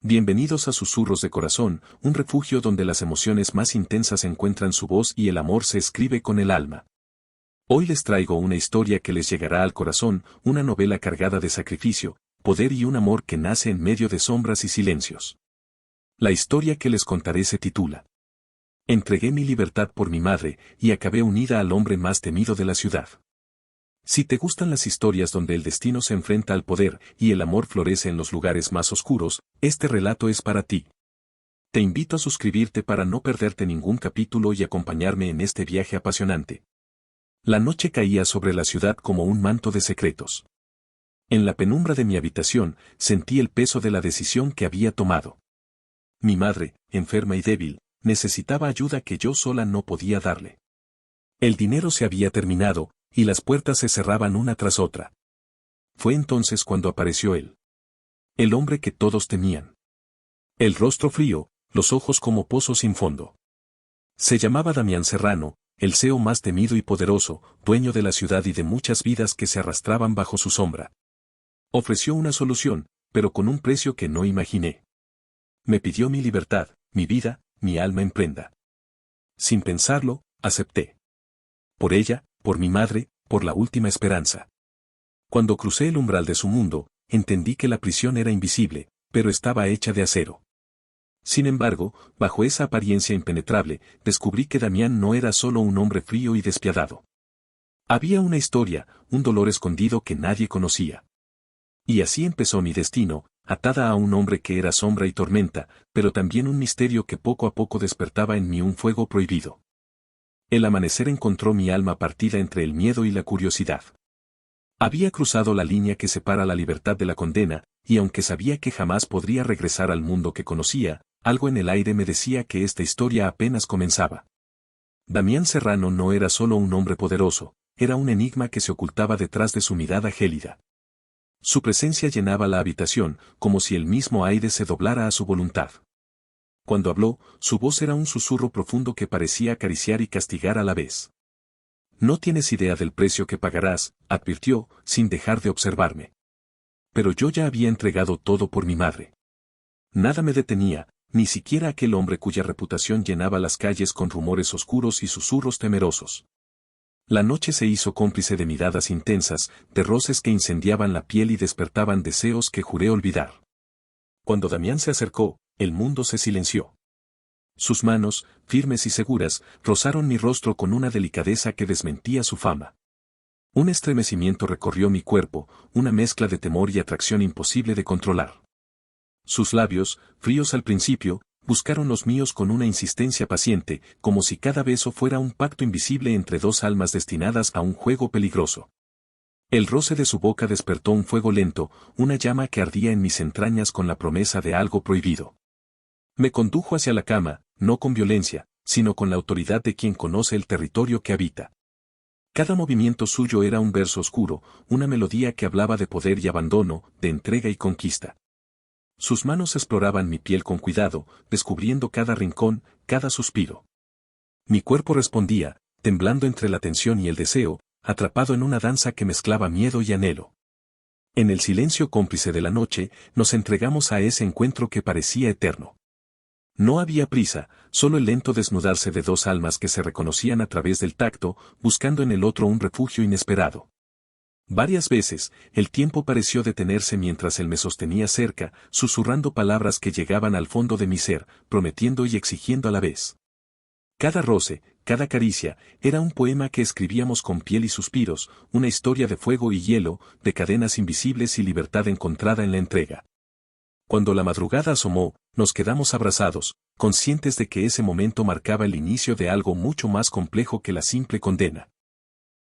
Bienvenidos a Susurros de Corazón, un refugio donde las emociones más intensas encuentran su voz y el amor se escribe con el alma. Hoy les traigo una historia que les llegará al corazón, una novela cargada de sacrificio, poder y un amor que nace en medio de sombras y silencios. La historia que les contaré se titula Entregué mi libertad por mi madre y acabé unida al hombre más temido de la ciudad. Si te gustan las historias donde el destino se enfrenta al poder y el amor florece en los lugares más oscuros, este relato es para ti. Te invito a suscribirte para no perderte ningún capítulo y acompañarme en este viaje apasionante. La noche caía sobre la ciudad como un manto de secretos. En la penumbra de mi habitación, sentí el peso de la decisión que había tomado. Mi madre, enferma y débil, necesitaba ayuda que yo sola no podía darle. El dinero se había terminado, y las puertas se cerraban una tras otra. Fue entonces cuando apareció él. El hombre que todos temían. El rostro frío, los ojos como pozos sin fondo. Se llamaba Damián Serrano, el CEO más temido y poderoso, dueño de la ciudad y de muchas vidas que se arrastraban bajo su sombra. Ofreció una solución, pero con un precio que no imaginé. Me pidió mi libertad, mi vida, mi alma en prenda. Sin pensarlo, acepté. Por ella, por mi madre, por la última esperanza. Cuando crucé el umbral de su mundo, entendí que la prisión era invisible, pero estaba hecha de acero. Sin embargo, bajo esa apariencia impenetrable, descubrí que Damián no era solo un hombre frío y despiadado. Había una historia, un dolor escondido que nadie conocía. Y así empezó mi destino, atada a un hombre que era sombra y tormenta, pero también un misterio que poco a poco despertaba en mí un fuego prohibido. El amanecer encontró mi alma partida entre el miedo y la curiosidad. Había cruzado la línea que separa la libertad de la condena, y aunque sabía que jamás podría regresar al mundo que conocía, algo en el aire me decía que esta historia apenas comenzaba. Damián Serrano no era solo un hombre poderoso, era un enigma que se ocultaba detrás de su mirada gélida. Su presencia llenaba la habitación, como si el mismo aire se doblara a su voluntad. Cuando habló, su voz era un susurro profundo que parecía acariciar y castigar a la vez. No tienes idea del precio que pagarás, advirtió, sin dejar de observarme. Pero yo ya había entregado todo por mi madre. Nada me detenía, ni siquiera aquel hombre cuya reputación llenaba las calles con rumores oscuros y susurros temerosos. La noche se hizo cómplice de miradas intensas, de roces que incendiaban la piel y despertaban deseos que juré olvidar. Cuando Damián se acercó, el mundo se silenció. Sus manos, firmes y seguras, rozaron mi rostro con una delicadeza que desmentía su fama. Un estremecimiento recorrió mi cuerpo, una mezcla de temor y atracción imposible de controlar. Sus labios, fríos al principio, buscaron los míos con una insistencia paciente, como si cada beso fuera un pacto invisible entre dos almas destinadas a un juego peligroso. El roce de su boca despertó un fuego lento, una llama que ardía en mis entrañas con la promesa de algo prohibido. Me condujo hacia la cama, no con violencia, sino con la autoridad de quien conoce el territorio que habita. Cada movimiento suyo era un verso oscuro, una melodía que hablaba de poder y abandono, de entrega y conquista. Sus manos exploraban mi piel con cuidado, descubriendo cada rincón, cada suspiro. Mi cuerpo respondía, temblando entre la tensión y el deseo, atrapado en una danza que mezclaba miedo y anhelo. En el silencio cómplice de la noche, nos entregamos a ese encuentro que parecía eterno. No había prisa, solo el lento desnudarse de dos almas que se reconocían a través del tacto, buscando en el otro un refugio inesperado. Varias veces, el tiempo pareció detenerse mientras él me sostenía cerca, susurrando palabras que llegaban al fondo de mi ser, prometiendo y exigiendo a la vez. Cada roce, cada caricia, era un poema que escribíamos con piel y suspiros, una historia de fuego y hielo, de cadenas invisibles y libertad encontrada en la entrega. Cuando la madrugada asomó, nos quedamos abrazados, conscientes de que ese momento marcaba el inicio de algo mucho más complejo que la simple condena.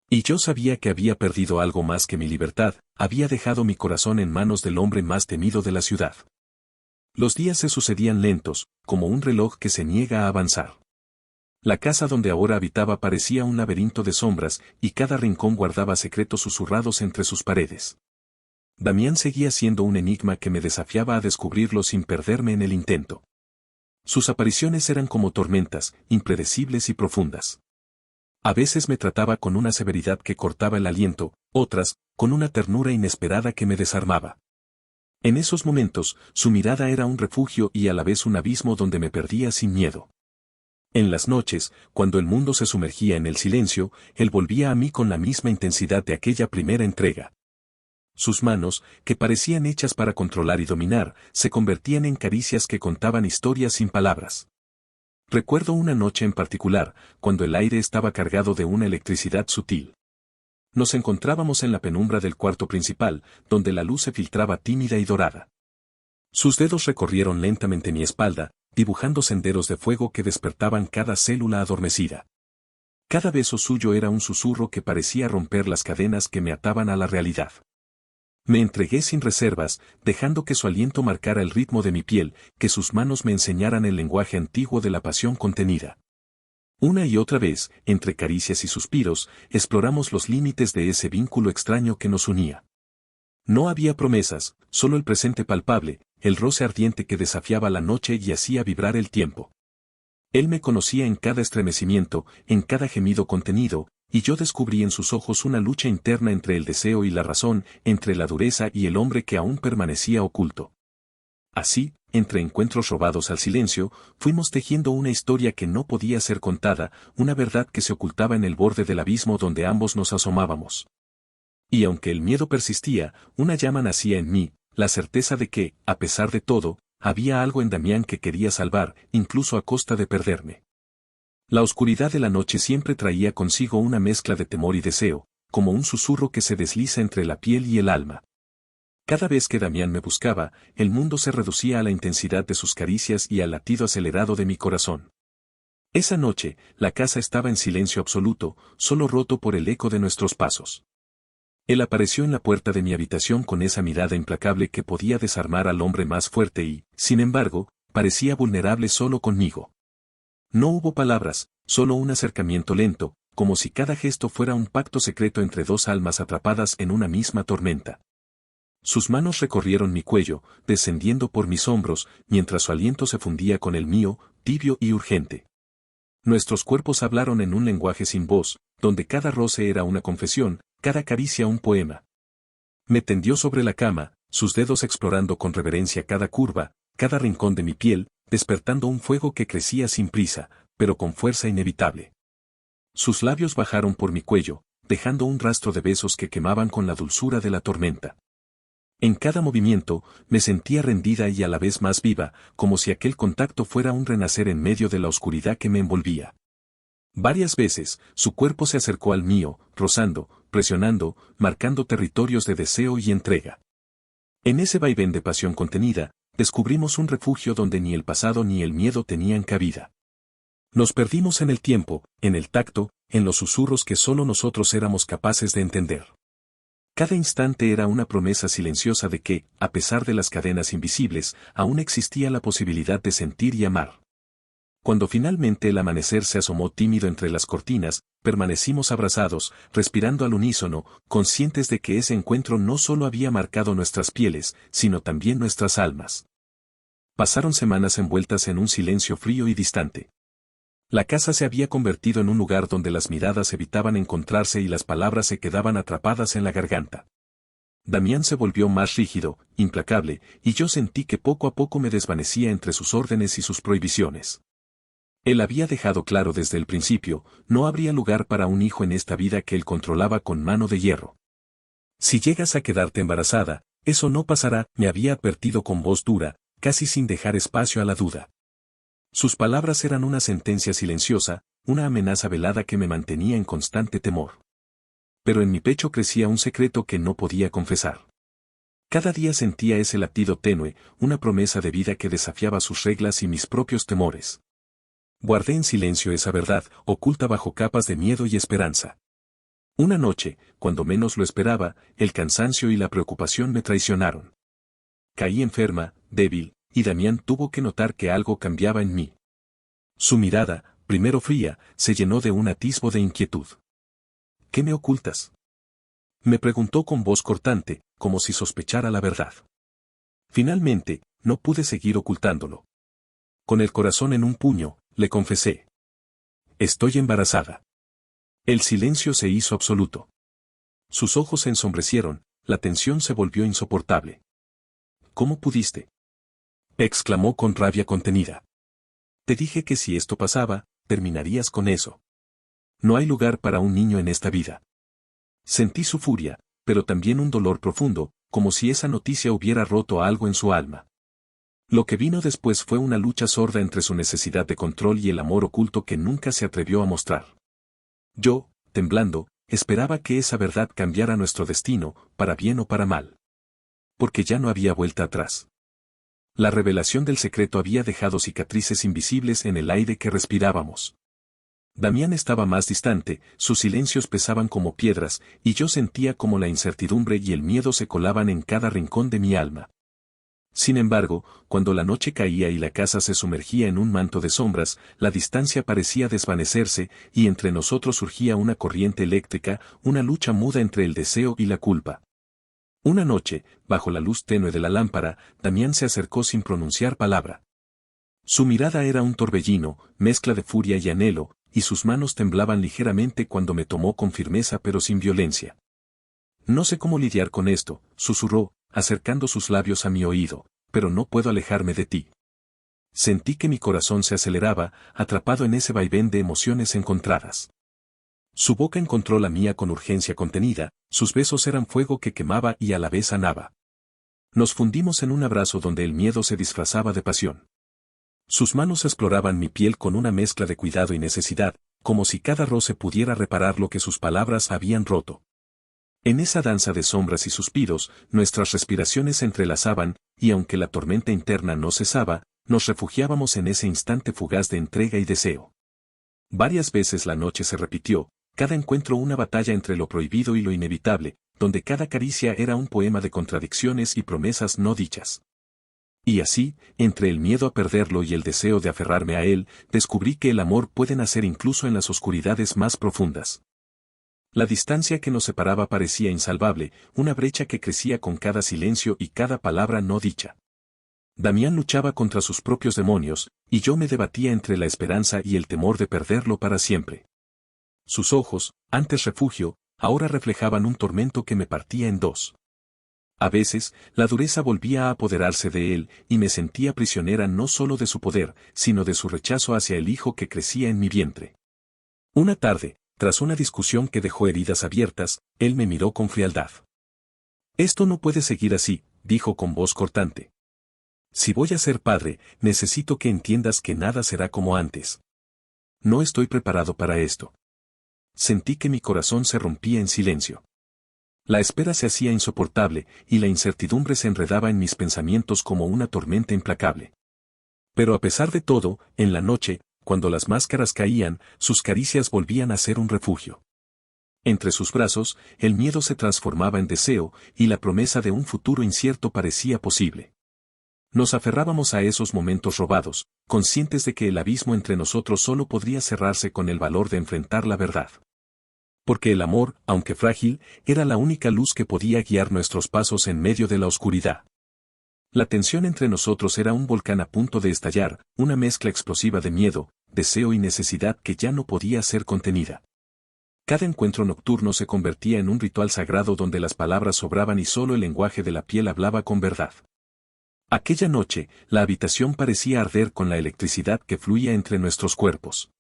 Y yo sabía que había perdido algo más que mi libertad, había dejado mi corazón en manos del hombre más temido de la ciudad. Los días se sucedían lentos, como un reloj que se niega a avanzar. La casa donde ahora habitaba parecía un laberinto de sombras, y cada rincón guardaba secretos susurrados entre sus paredes. Damián seguía siendo un enigma que me desafiaba a descubrirlo sin perderme en el intento. Sus apariciones eran como tormentas, impredecibles y profundas. A veces me trataba con una severidad que cortaba el aliento, otras, con una ternura inesperada que me desarmaba. En esos momentos, su mirada era un refugio y a la vez un abismo donde me perdía sin miedo. En las noches, cuando el mundo se sumergía en el silencio, él volvía a mí con la misma intensidad de aquella primera entrega. Sus manos, que parecían hechas para controlar y dominar, se convertían en caricias que contaban historias sin palabras. Recuerdo una noche en particular, cuando el aire estaba cargado de una electricidad sutil. Nos encontrábamos en la penumbra del cuarto principal, donde la luz se filtraba tímida y dorada. Sus dedos recorrieron lentamente mi espalda, dibujando senderos de fuego que despertaban cada célula adormecida. Cada beso suyo era un susurro que parecía romper las cadenas que me ataban a la realidad. Me entregué sin reservas, dejando que su aliento marcara el ritmo de mi piel, que sus manos me enseñaran el lenguaje antiguo de la pasión contenida. Una y otra vez, entre caricias y suspiros, exploramos los límites de ese vínculo extraño que nos unía. No había promesas, solo el presente palpable, el roce ardiente que desafiaba la noche y hacía vibrar el tiempo. Él me conocía en cada estremecimiento, en cada gemido contenido, y yo descubrí en sus ojos una lucha interna entre el deseo y la razón, entre la dureza y el hombre que aún permanecía oculto. Así, entre encuentros robados al silencio, fuimos tejiendo una historia que no podía ser contada, una verdad que se ocultaba en el borde del abismo donde ambos nos asomábamos. Y aunque el miedo persistía, una llama nacía en mí, la certeza de que, a pesar de todo, había algo en Damián que quería salvar, incluso a costa de perderme. La oscuridad de la noche siempre traía consigo una mezcla de temor y deseo, como un susurro que se desliza entre la piel y el alma. Cada vez que Damián me buscaba, el mundo se reducía a la intensidad de sus caricias y al latido acelerado de mi corazón. Esa noche, la casa estaba en silencio absoluto, solo roto por el eco de nuestros pasos. Él apareció en la puerta de mi habitación con esa mirada implacable que podía desarmar al hombre más fuerte y, sin embargo, parecía vulnerable solo conmigo. No hubo palabras, solo un acercamiento lento, como si cada gesto fuera un pacto secreto entre dos almas atrapadas en una misma tormenta. Sus manos recorrieron mi cuello, descendiendo por mis hombros, mientras su aliento se fundía con el mío, tibio y urgente. Nuestros cuerpos hablaron en un lenguaje sin voz, donde cada roce era una confesión, cada caricia un poema. Me tendió sobre la cama, sus dedos explorando con reverencia cada curva, cada rincón de mi piel, despertando un fuego que crecía sin prisa, pero con fuerza inevitable. Sus labios bajaron por mi cuello, dejando un rastro de besos que quemaban con la dulzura de la tormenta. En cada movimiento, me sentía rendida y a la vez más viva, como si aquel contacto fuera un renacer en medio de la oscuridad que me envolvía. Varias veces, su cuerpo se acercó al mío, rozando, presionando, marcando territorios de deseo y entrega. En ese vaivén de pasión contenida, descubrimos un refugio donde ni el pasado ni el miedo tenían cabida. Nos perdimos en el tiempo, en el tacto, en los susurros que solo nosotros éramos capaces de entender. Cada instante era una promesa silenciosa de que, a pesar de las cadenas invisibles, aún existía la posibilidad de sentir y amar. Cuando finalmente el amanecer se asomó tímido entre las cortinas, permanecimos abrazados, respirando al unísono, conscientes de que ese encuentro no solo había marcado nuestras pieles, sino también nuestras almas. Pasaron semanas envueltas en un silencio frío y distante. La casa se había convertido en un lugar donde las miradas evitaban encontrarse y las palabras se quedaban atrapadas en la garganta. Damián se volvió más rígido, implacable, y yo sentí que poco a poco me desvanecía entre sus órdenes y sus prohibiciones. Él había dejado claro desde el principio, no habría lugar para un hijo en esta vida que él controlaba con mano de hierro. Si llegas a quedarte embarazada, eso no pasará, me había advertido con voz dura, casi sin dejar espacio a la duda. Sus palabras eran una sentencia silenciosa, una amenaza velada que me mantenía en constante temor. Pero en mi pecho crecía un secreto que no podía confesar. Cada día sentía ese latido tenue, una promesa de vida que desafiaba sus reglas y mis propios temores. Guardé en silencio esa verdad, oculta bajo capas de miedo y esperanza. Una noche, cuando menos lo esperaba, el cansancio y la preocupación me traicionaron. Caí enferma, débil, y Damián tuvo que notar que algo cambiaba en mí. Su mirada, primero fría, se llenó de un atisbo de inquietud. ¿Qué me ocultas?, me preguntó con voz cortante, como si sospechara la verdad. Finalmente, no pude seguir ocultándolo. Con el corazón en un puño, le confesé. Estoy embarazada. El silencio se hizo absoluto. Sus ojos se ensombrecieron, la tensión se volvió insoportable. ¿Cómo pudiste?, exclamó con rabia contenida. Te dije que si esto pasaba, terminarías con eso. No hay lugar para un niño en esta vida. Sentí su furia, pero también un dolor profundo, como si esa noticia hubiera roto algo en su alma. Lo que vino después fue una lucha sorda entre su necesidad de control y el amor oculto que nunca se atrevió a mostrar. Yo, temblando, esperaba que esa verdad cambiara nuestro destino, para bien o para mal. Porque ya no había vuelta atrás. La revelación del secreto había dejado cicatrices invisibles en el aire que respirábamos. Damián estaba más distante, sus silencios pesaban como piedras, y yo sentía como la incertidumbre y el miedo se colaban en cada rincón de mi alma. Sin embargo, cuando la noche caía y la casa se sumergía en un manto de sombras, la distancia parecía desvanecerse, y entre nosotros surgía una corriente eléctrica, una lucha muda entre el deseo y la culpa. Una noche, bajo la luz tenue de la lámpara, Damián se acercó sin pronunciar palabra. Su mirada era un torbellino, mezcla de furia y anhelo, y sus manos temblaban ligeramente cuando me tomó con firmeza pero sin violencia. No sé cómo lidiar con esto, susurró, acercando sus labios a mi oído, pero no puedo alejarme de ti. Sentí que mi corazón se aceleraba, atrapado en ese vaivén de emociones encontradas. Su boca encontró la mía con urgencia contenida, sus besos eran fuego que quemaba y a la vez sanaba. Nos fundimos en un abrazo donde el miedo se disfrazaba de pasión. Sus manos exploraban mi piel con una mezcla de cuidado y necesidad, como si cada roce pudiera reparar lo que sus palabras habían roto. En esa danza de sombras y suspiros, nuestras respiraciones se entrelazaban, y aunque la tormenta interna no cesaba, nos refugiábamos en ese instante fugaz de entrega y deseo. Varias veces la noche se repitió, cada encuentro una batalla entre lo prohibido y lo inevitable, donde cada caricia era un poema de contradicciones y promesas no dichas. Y así, entre el miedo a perderlo y el deseo de aferrarme a él, descubrí que el amor puede nacer incluso en las oscuridades más profundas. La distancia que nos separaba parecía insalvable, una brecha que crecía con cada silencio y cada palabra no dicha. Damián luchaba contra sus propios demonios, y yo me debatía entre la esperanza y el temor de perderlo para siempre. Sus ojos, antes refugio, ahora reflejaban un tormento que me partía en dos. A veces, la dureza volvía a apoderarse de él, y me sentía prisionera no solo de su poder, sino de su rechazo hacia el hijo que crecía en mi vientre. Una tarde, tras una discusión que dejó heridas abiertas, él me miró con frialdad. Esto no puede seguir así, dijo con voz cortante. Si voy a ser padre, necesito que entiendas que nada será como antes. No estoy preparado para esto. Sentí que mi corazón se rompía en silencio. La espera se hacía insoportable, y la incertidumbre se enredaba en mis pensamientos como una tormenta implacable. Pero a pesar de todo, en la noche, cuando las máscaras caían, sus caricias volvían a ser un refugio. Entre sus brazos, el miedo se transformaba en deseo, y la promesa de un futuro incierto parecía posible. Nos aferrábamos a esos momentos robados, conscientes de que el abismo entre nosotros solo podría cerrarse con el valor de enfrentar la verdad. Porque el amor, aunque frágil, era la única luz que podía guiar nuestros pasos en medio de la oscuridad. La tensión entre nosotros era un volcán a punto de estallar, una mezcla explosiva de miedo, deseo y necesidad que ya no podía ser contenida. Cada encuentro nocturno se convertía en un ritual sagrado donde las palabras sobraban y solo el lenguaje de la piel hablaba con verdad. Aquella noche, la habitación parecía arder con la electricidad que fluía entre nuestros cuerpos.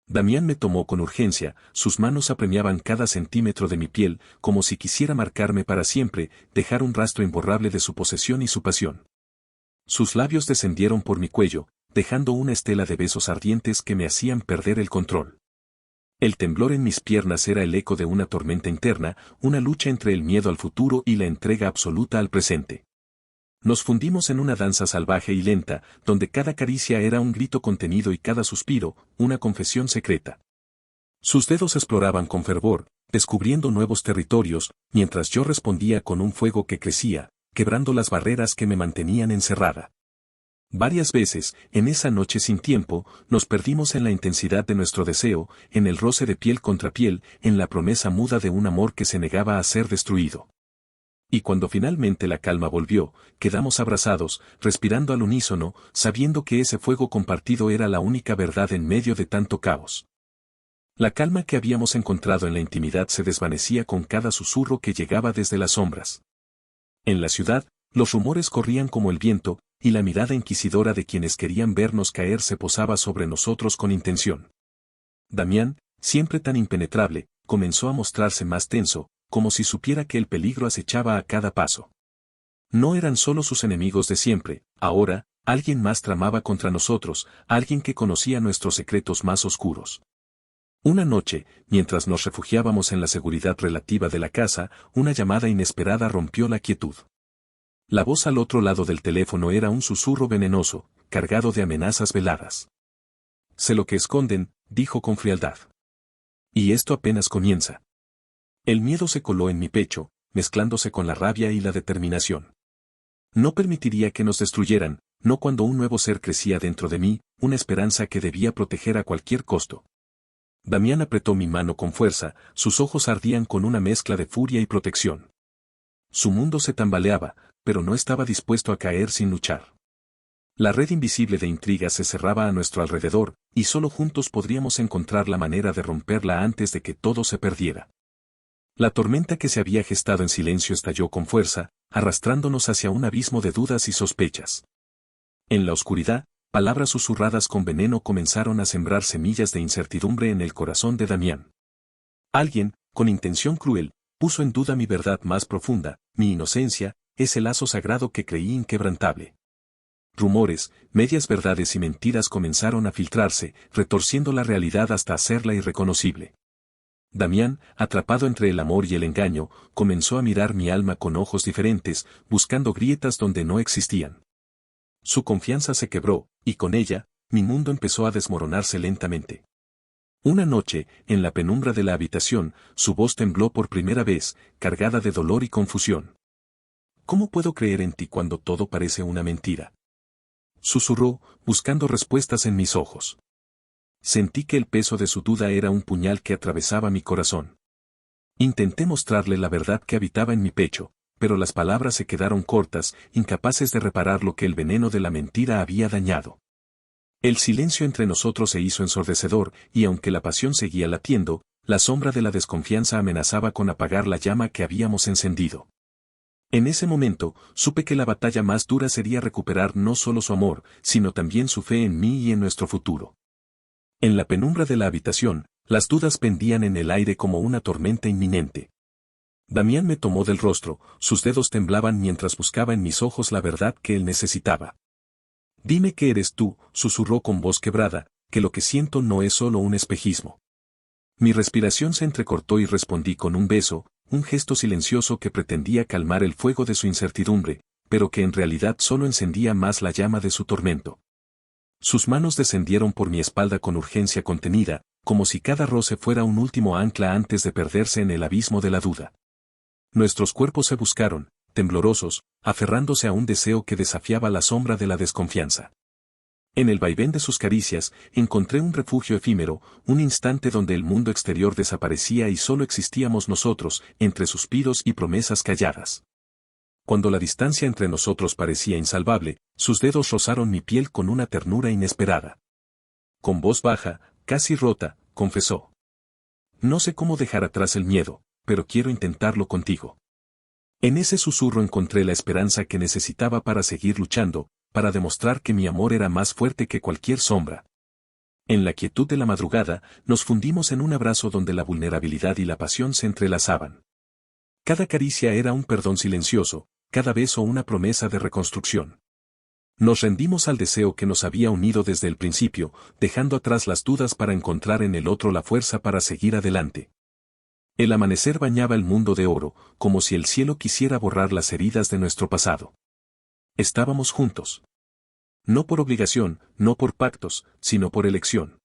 Damián me tomó con urgencia, sus manos apremiaban cada centímetro de mi piel, como si quisiera marcarme para siempre, dejar un rastro imborrable de su posesión y su pasión. Sus labios descendieron por mi cuello, dejando una estela de besos ardientes que me hacían perder el control. El temblor en mis piernas era el eco de una tormenta interna, una lucha entre el miedo al futuro y la entrega absoluta al presente. Nos fundimos en una danza salvaje y lenta, donde cada caricia era un grito contenido y cada suspiro, una confesión secreta. Sus dedos exploraban con fervor, descubriendo nuevos territorios, mientras yo respondía con un fuego que crecía, quebrando las barreras que me mantenían encerrada. Varias veces, en esa noche sin tiempo, nos perdimos en la intensidad de nuestro deseo, en el roce de piel contra piel, en la promesa muda de un amor que se negaba a ser destruido. Y cuando finalmente la calma volvió, quedamos abrazados, respirando al unísono, sabiendo que ese fuego compartido era la única verdad en medio de tanto caos. La calma que habíamos encontrado en la intimidad se desvanecía con cada susurro que llegaba desde las sombras. En la ciudad, Los rumores corrían como el viento, y la mirada inquisidora de quienes querían vernos caer se posaba sobre nosotros con intención. Damián, siempre tan impenetrable, comenzó a mostrarse más tenso, como si supiera que el peligro acechaba a cada paso. No eran solo sus enemigos de siempre, ahora, alguien más tramaba contra nosotros, alguien que conocía nuestros secretos más oscuros. Una noche, mientras nos refugiábamos en la seguridad relativa de la casa, una llamada inesperada rompió la quietud. La voz al otro lado del teléfono era un susurro venenoso, cargado de amenazas veladas. Sé lo que esconden, dijo con frialdad. Y esto apenas comienza. El miedo se coló en mi pecho, mezclándose con la rabia y la determinación. No permitiría que nos destruyeran, no cuando un nuevo ser crecía dentro de mí, una esperanza que debía proteger a cualquier costo. Damián apretó mi mano con fuerza, sus ojos ardían con una mezcla de furia y protección. Su mundo se tambaleaba, pero no estaba dispuesto a caer sin luchar. La red invisible de intrigas se cerraba a nuestro alrededor, y solo juntos podríamos encontrar la manera de romperla antes de que todo se perdiera. La tormenta que se había gestado en silencio estalló con fuerza, arrastrándonos hacia un abismo de dudas y sospechas. En la oscuridad, palabras susurradas con veneno comenzaron a sembrar semillas de incertidumbre en el corazón de Damián. Alguien, con intención cruel, puso en duda mi verdad más profunda, mi inocencia, ese lazo sagrado que creí inquebrantable. Rumores, medias verdades y mentiras comenzaron a filtrarse, retorciendo la realidad hasta hacerla irreconocible. Damián, atrapado entre el amor y el engaño, comenzó a mirar mi alma con ojos diferentes, buscando grietas donde no existían. Su confianza se quebró, y con ella, mi mundo empezó a desmoronarse lentamente. Una noche, en la penumbra de la habitación, su voz tembló por primera vez, cargada de dolor y confusión. ¿Cómo puedo creer en ti cuando todo parece una mentira? Susurró, buscando respuestas en mis ojos. Sentí que el peso de su duda era un puñal que atravesaba mi corazón. Intenté mostrarle la verdad que habitaba en mi pecho, pero las palabras se quedaron cortas, incapaces de reparar lo que el veneno de la mentira había dañado. El silencio entre nosotros se hizo ensordecedor, y aunque la pasión seguía latiendo, la sombra de la desconfianza amenazaba con apagar la llama que habíamos encendido. En ese momento, supe que la batalla más dura sería recuperar no solo su amor, sino también su fe en mí y en nuestro futuro. En la penumbra de la habitación, las dudas pendían en el aire como una tormenta inminente. Damián me tomó del rostro, sus dedos temblaban mientras buscaba en mis ojos la verdad que él necesitaba. Dime que eres tú, susurró con voz quebrada, que lo que siento no es solo un espejismo. Mi respiración se entrecortó y respondí con un beso, un gesto silencioso que pretendía calmar el fuego de su incertidumbre, pero que en realidad solo encendía más la llama de su tormento. Sus manos descendieron por mi espalda con urgencia contenida, como si cada roce fuera un último ancla antes de perderse en el abismo de la duda. Nuestros cuerpos se buscaron, temblorosos, aferrándose a un deseo que desafiaba la sombra de la desconfianza. En el vaivén de sus caricias, encontré un refugio efímero, un instante donde el mundo exterior desaparecía y solo existíamos nosotros, entre suspiros y promesas calladas. Cuando la distancia entre nosotros parecía insalvable, sus dedos rozaron mi piel con una ternura inesperada. Con voz baja, casi rota, confesó. No sé cómo dejar atrás el miedo, pero quiero intentarlo contigo. En ese susurro encontré la esperanza que necesitaba para seguir luchando, para demostrar que mi amor era más fuerte que cualquier sombra. En la quietud de la madrugada, nos fundimos en un abrazo donde la vulnerabilidad y la pasión se entrelazaban. Cada caricia era un perdón silencioso, cada beso una promesa de reconstrucción. Nos rendimos al deseo que nos había unido desde el principio, dejando atrás las dudas para encontrar en el otro la fuerza para seguir adelante. El amanecer bañaba el mundo de oro, como si el cielo quisiera borrar las heridas de nuestro pasado. Estábamos juntos. No por obligación, no por pactos, sino por elección.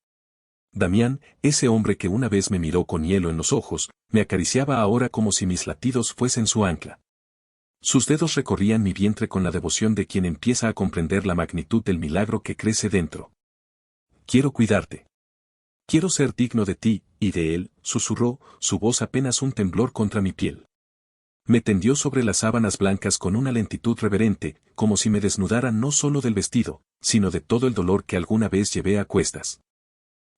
Damián, ese hombre que una vez me miró con hielo en los ojos, me acariciaba ahora como si mis latidos fuesen su ancla. Sus dedos recorrían mi vientre con la devoción de quien empieza a comprender la magnitud del milagro que crece dentro. Quiero cuidarte. Quiero ser digno de ti, y de él, susurró, su voz apenas un temblor contra mi piel. Me tendió sobre las sábanas blancas con una lentitud reverente, como si me desnudara no solo del vestido, sino de todo el dolor que alguna vez llevé a cuestas.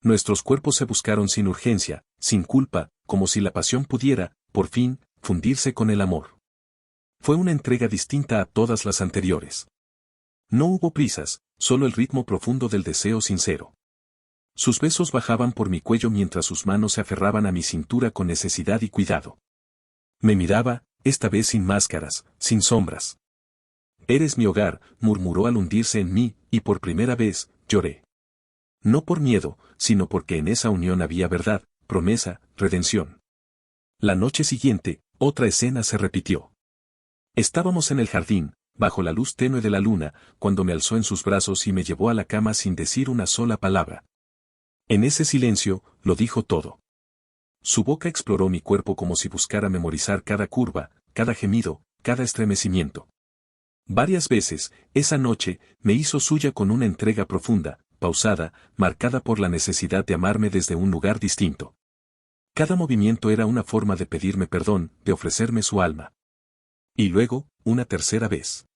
Nuestros cuerpos se buscaron sin urgencia, sin culpa, como si la pasión pudiera, por fin, fundirse con el amor. Fue una entrega distinta a todas las anteriores. No hubo prisas, solo el ritmo profundo del deseo sincero. Sus besos bajaban por mi cuello mientras sus manos se aferraban a mi cintura con necesidad y cuidado. Me miraba, esta vez sin máscaras, sin sombras. Eres mi hogar, murmuró al hundirse en mí, y por primera vez, lloré. No por miedo, sino porque en esa unión había verdad, promesa, redención. La noche siguiente, otra escena se repitió. Estábamos en el jardín, bajo la luz tenue de la luna, cuando me alzó en sus brazos y me llevó a la cama sin decir una sola palabra. En ese silencio, lo dijo todo. Su boca exploró mi cuerpo como si buscara memorizar cada curva, cada gemido, cada estremecimiento. Varias veces, esa noche, me hizo suya con una entrega profunda, pausada, marcada por la necesidad de amarme desde un lugar distinto. Cada movimiento era una forma de pedirme perdón, de ofrecerme su alma. Y luego, una tercera vez.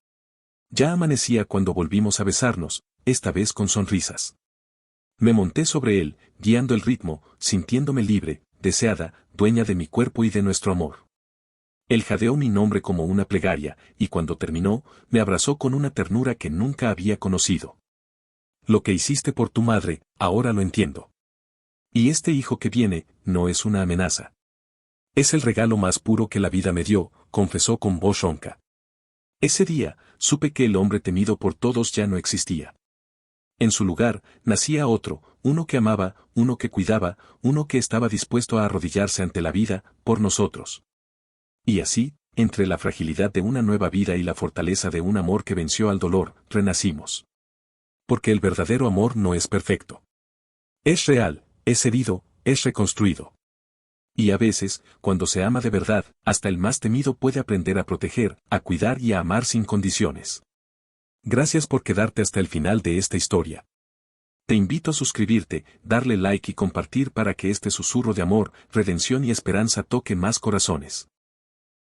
Ya amanecía cuando volvimos a besarnos, esta vez con sonrisas. Me monté sobre él, guiando el ritmo, sintiéndome libre, deseada, dueña de mi cuerpo y de nuestro amor. Él jadeó mi nombre como una plegaria, y cuando terminó, me abrazó con una ternura que nunca había conocido. Lo que hiciste por tu madre, ahora lo entiendo. Y este hijo que viene, no es una amenaza. Es el regalo más puro que la vida me dio, confesó con voz ronca. Ese día, supe que el hombre temido por todos ya no existía. En su lugar, nacía otro, uno que amaba, uno que cuidaba, uno que estaba dispuesto a arrodillarse ante la vida, por nosotros. Y así, entre la fragilidad de una nueva vida y la fortaleza de un amor que venció al dolor, renacimos. Porque el verdadero amor no es perfecto. Es real, es herido, es reconstruido. Y a veces, cuando se ama de verdad, hasta el más temido puede aprender a proteger, a cuidar y a amar sin condiciones. Gracias por quedarte hasta el final de esta historia. Te invito a suscribirte, darle like y compartir para que este susurro de amor, redención y esperanza toque más corazones.